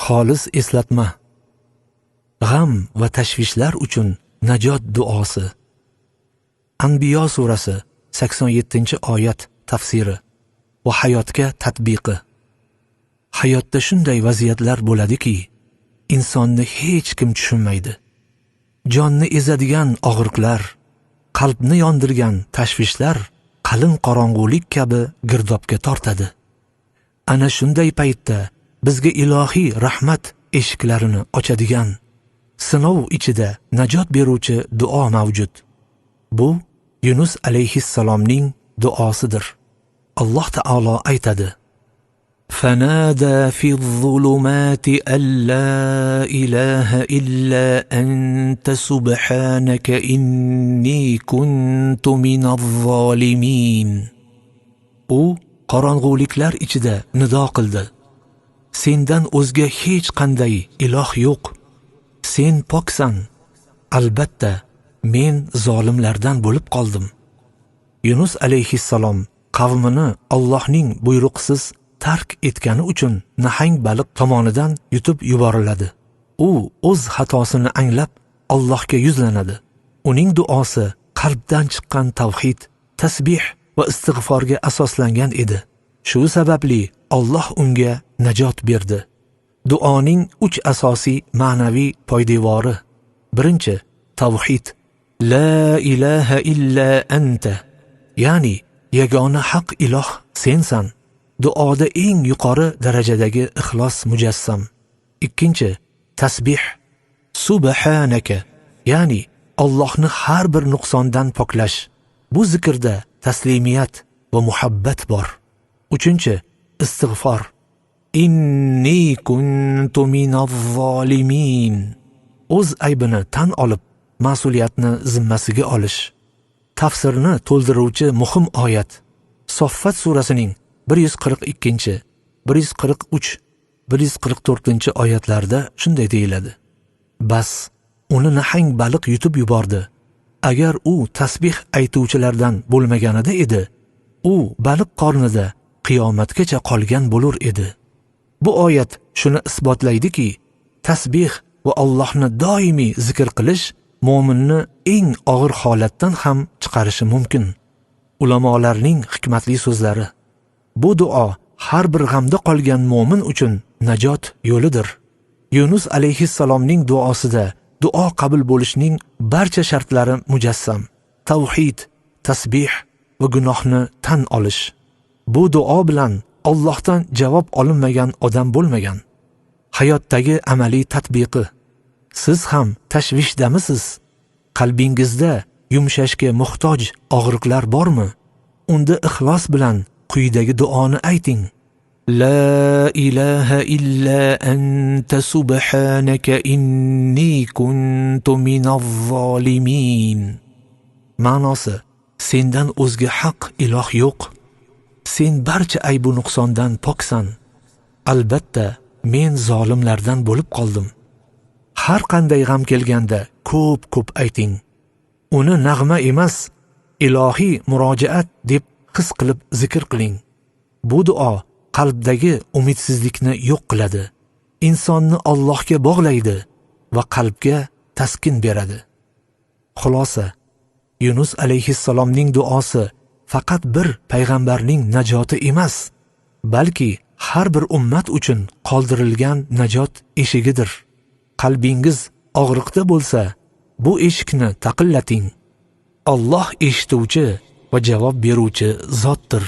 Xolis eslatma. G'am va tashvishlar uchun najot duosi. Anbiyo surasi 87-oyat tafsiri va hayotga tatbiqi. Hayotda shunday vaziyatlar bo'ladiki, insonni hech kim tushunmaydi. Jonni ezadigan og'riqlar, qalbni yondirgan tashvishlar qalin qorong'ulik kabi girdobga tortadi. Ana shunday paytda bizga ilohiy rahmat eshiklarini ochadigan, sinov ichida najot beruvchi duo mavjud. Bu Yunus alayhissalomning duosidir. Alloh taolo aytadi: فنادى في الظلمات أن لا إله إلا أنت سبحانك إني كنت من الظالمين. U qorong'uliklar ichida nido qildi: Sendan o'zga hech qanday iloh yo'q. Sen poksan. Albatta, men zolimlardan bo'lib qoldim. Yunus alayhissalom qavmini Allohning buyruqsiz tark etgani uchun nahang baliq tomonidan yutib yuboriladi. U o'z xatosini anglab Allohga yuzlanadi. Uning duosi qalbdan chiqqan tavhid, tasbih va istig'forga asoslangan edi. Shu sababli Alloh unga najot berdi. Duoning 3 asosiy ma'naviy poydevori. Birinchi, tavhid. La ilaha illa anta. Ya'ni yagona haq iloh sensan. Duoda eng yuqori darajadagi ixlos mujassam. Ikkinchi, tasbih. Subhanaka. Ya'ni Allohni har bir nuqsondan poklash. Bu zikrda taslimiyat va muhabbat bor. Uchinchi, istig'for. Inni kuntu minaz zolimin. O'z aybini tan olib, mas'uliyatni zimmasiga olish. Tafsirni to'ldiruvchi muhim oyat Soffat surasining 142, 143, 144 oyatlarda shunday deyiladi: Bas, uni nahang baliq yutib yubordi. Agar u tasbih aytuvchilardan bo'lmaganida edi, u baliq qornida qiyomatgacha qolgan bo'lur edi. Bu oyat shuni isbotlaydiki, tasbih va Allohni doimiy zikr qilish mo'minni eng og'ir holatdan ham chiqarishi mumkin. Ulamolarning hikmatli so'zlari. Bu duo har bir g'amda qolgan mo'min uchun najot yo'lidir. Yunus alayhissalomning duosida duo qabul bo'lishning barcha shartlari mujassam. Tavhid, tasbih va gunohni tan olish. Bu duo bilan Allohdan javob olinmagan odam bo'lmagan. Hayotdagi amaliy tatbiqi. Siz ham tashvishdamisiz? Qalbingizda yumshashga muhtoj og'riqlar bormi? Unda ixlos bilan quyidagi duoni ayting: La ilaha illa anta subhanaka inni kuntu minaz zolimin. Ma'nosi: sendan o'zga haq iloh yo'q. Sen barcha aybu nuqsondan poksan. Albatta, men zolimlardan bo'lib qoldim. Har qanday g'am kelganda ko'p ayting. Uni nag'ma emas, ilohiy murojaat deb his qilib zikr qiling. Bu duo qalbdagi umidsizlikni yo'q qiladi. Insonni Allohga bog'laydi va qalbga taskin beradi. Xulosa: Yunus alayhissalomning duosi faqat bir payg'ambarning najoti emas, balki har bir ummat uchun qoldirilgan najot eshigidir. Qalbingiz og'riqda bo'lsa, bu eshikni taqillating. Alloh eshituvchi va javob beruvchi zotdir.